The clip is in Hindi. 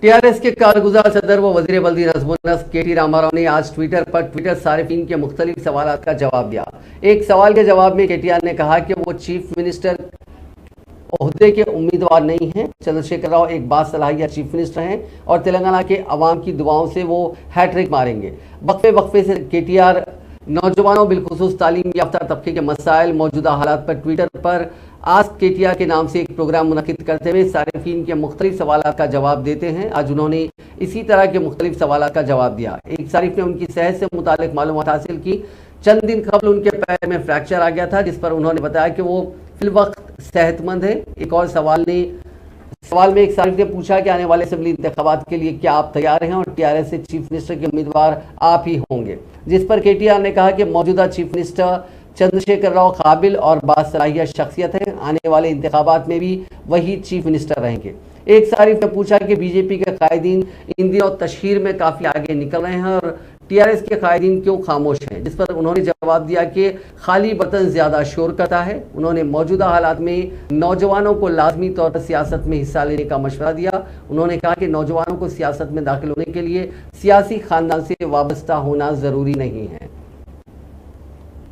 टीआरएस के कारगुजार सदर व वजीर बल्दी नज़्मुन्नस के.टी. रामाराव ने आज ट्विटर पर ट्विटर सारिफीन के मुख्तलिफ सवालात का जवाब दिया। एक सवाल के जवाब में के.टी.आर ने कहा कि वो चीफ मिनिस्टर ओहदे के उम्मीदवार नहीं हैं। चंद्रशेखर राव एक बासलाहियत चीफ मिनिस्टर हैं और तेलंगाना के अवाम की दुआओं से वो हैट्रिक मारेंगे। वक्फे वक्फे से के.टी.आर नौजवानों बिलखुसूस तालीम याफ्ता तबके के मसाइल मौजूदा हालात पर ट्विटर पर आज के.टी.आर के नाम से एक प्रोग्राम मुनक्किद करते हुए सारिफीन के मुख्तलिफ सवालात का जवाब देते हैं। आज उन्होंने इसी तरह के मुख्तलिफ सवालात का जवाब दिया। एक सारिफ ने उनकी सेहत से मुतालिक मालूमात हासिल की। चंद दिन कबल उनके पैर में फ्रैक्चर आ गया था, जिस पर उन्होंने बताया कि वो फिलवक्त सेहतमंद है। एक और सवाल में एक सारिफ ने पूछा कि आने वाले असेंबली इंतखाबात के लिए क्या आप तैयार हैं और टीआरएस से चीफ मिनिस्टर के उम्मीदवार आप ही होंगे, जिस पर के.टी.आर ने कहा कि मौजूदा चीफ मिनिस्टर चंद्रशेखर राव काबिल और बासलाहियत शख्सियत हैं। आने वाले इंतखाबात में भी वही चीफ मिनिस्टर रहेंगे। एक सारिफ ने पूछा कि बीजेपी के कायदीन इन दिनों तशहीर में काफ़ी आगे निकल रहे हैं और टीआरएस के कायदीन क्यों खामोश हैं, जिस पर उन्होंने जवाब दिया कि खाली बर्तन ज़्यादा शोर करता है। उन्होंने मौजूदा हालात में नौजवानों को लाजमी तौर पर सियासत में हिस्सा लेने का मशवरा दिया। उन्होंने कहा कि नौजवानों को सियासत में दाखिल होने के लिए सियासी खानदान से वाबस्ता होना ज़रूरी नहीं है।